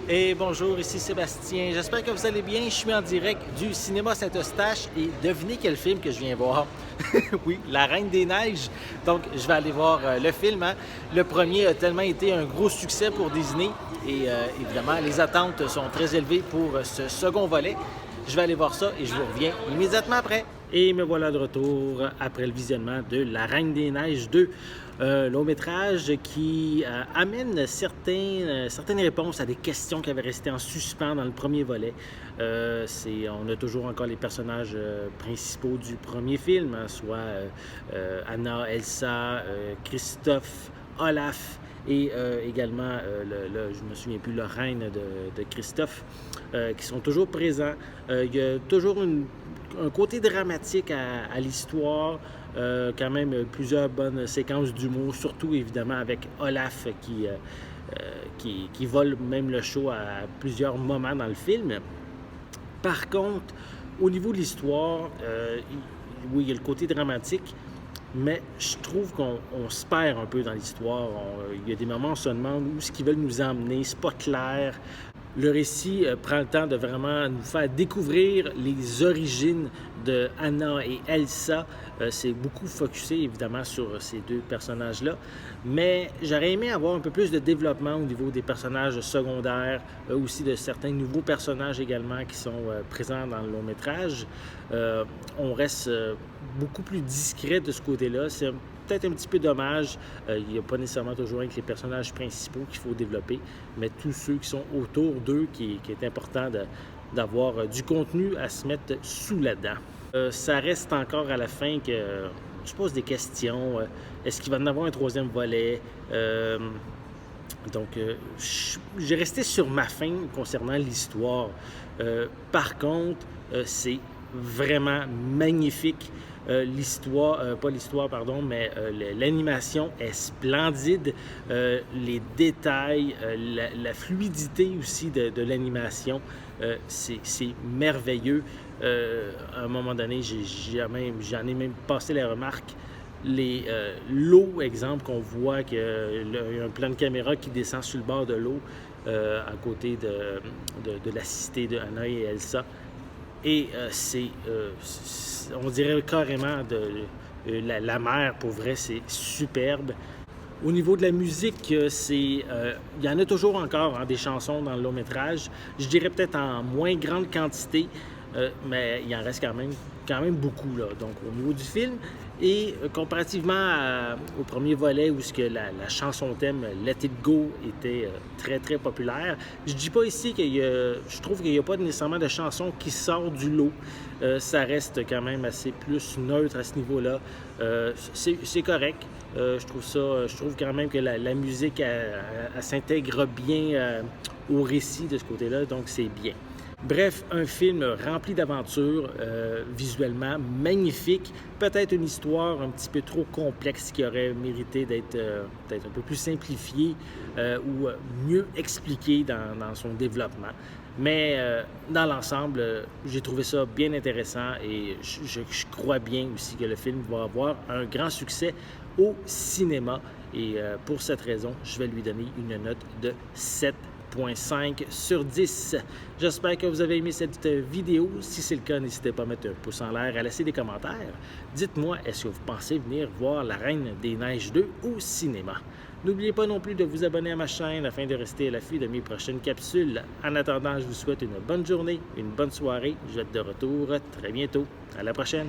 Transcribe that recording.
Et bonjour, ici Sébastien. J'espère que vous allez bien. Je suis en direct du cinéma Saint-Eustache et devinez quel film que je viens voir. Oui, La Reine des Neiges. Donc, je vais aller voir le film, hein. Le premier a tellement été un gros succès pour Disney et évidemment, les attentes sont très élevées pour ce second volet. Je vais aller voir ça et je vous reviens immédiatement après. Et me voilà de retour après le visionnement de La Reine des Neiges 2, long métrage qui amène certaines réponses à des questions qui avaient resté en suspens dans le premier volet. On a toujours encore les personnages principaux du premier film, hein, soit Anna, Elsa, Christophe, Olaf et également, je me souviens plus, le reine de Christophe, qui sont toujours présents. Il y a toujours un côté dramatique à l'histoire, quand même plusieurs bonnes séquences d'humour, surtout évidemment avec Olaf qui vole même le show à plusieurs moments dans le film. Par contre, au niveau de l'histoire, oui, il y a le côté dramatique, mais je trouve qu'on se perd un peu dans l'histoire. Il y a des moments où on se demande où est-ce qu'ils veulent nous emmener, c'est pas clair. Le récit prend le temps de vraiment nous faire découvrir les origines de Anna et Elsa. C'est beaucoup focusé évidemment sur ces deux personnages-là, mais j'aurais aimé avoir un peu plus de développement au niveau des personnages secondaires, aussi de certains nouveaux personnages également qui sont présents dans le long métrage. On reste beaucoup plus discret de ce côté-là. C'est peut-être un petit peu dommage. Il n'y a pas nécessairement toujours avec les personnages principaux qu'il faut développer, mais tous ceux qui sont autour d'eux, qui est important d'avoir du contenu à se mettre sous la dent. Ça reste encore à la fin que je pose des questions. Est-ce qu'il va y en avoir un troisième volet? Donc, j'ai resté sur ma faim concernant l'histoire. Par contre, c'est vraiment magnifique. Mais l'animation est splendide. Les détails, la fluidité aussi de l'animation, c'est merveilleux. À un moment donné, j'en ai même passé la remarque. L'eau, exemple, qu'on voit qu'il y a un plan de caméra qui descend sur le bord de l'eau à côté de la cité de Anna et Elsa. Et on dirait carrément la mer, pour vrai, c'est superbe. Au niveau de la musique, il y en a toujours encore, hein, des chansons dans le long métrage. Je dirais peut-être en moins grande quantité, mais il en reste quand même beaucoup, là. Donc, au niveau du film, et comparativement au premier volet où la chanson thème Let It Go était très très populaire, je dis pas ici je trouve qu'il n'y a pas nécessairement de chanson qui sort du lot. Ça reste quand même assez plus neutre à ce niveau-là. C'est correct. Je trouve quand même que la musique elle s'intègre bien au récit de ce côté-là, donc c'est bien. Bref, un film rempli d'aventures, visuellement magnifique, peut-être une histoire un petit peu trop complexe qui aurait mérité d'être peut-être un peu plus simplifiée ou mieux expliquée dans son développement. Mais dans l'ensemble, j'ai trouvé ça bien intéressant et je crois bien aussi que le film va avoir un grand succès au cinéma. Et pour cette raison, je vais lui donner une note de 7,5 sur 10. J'espère que vous avez aimé cette vidéo. Si c'est le cas, n'hésitez pas à mettre un pouce en l'air, à laisser des commentaires. Dites-moi, est-ce que vous pensez venir voir La Reine des Neiges 2 au cinéma? N'oubliez pas non plus de vous abonner à ma chaîne afin de rester à l'affût de mes prochaines capsules. En attendant, je vous souhaite une bonne journée, une bonne soirée. Je vais être de retour très bientôt. À la prochaine!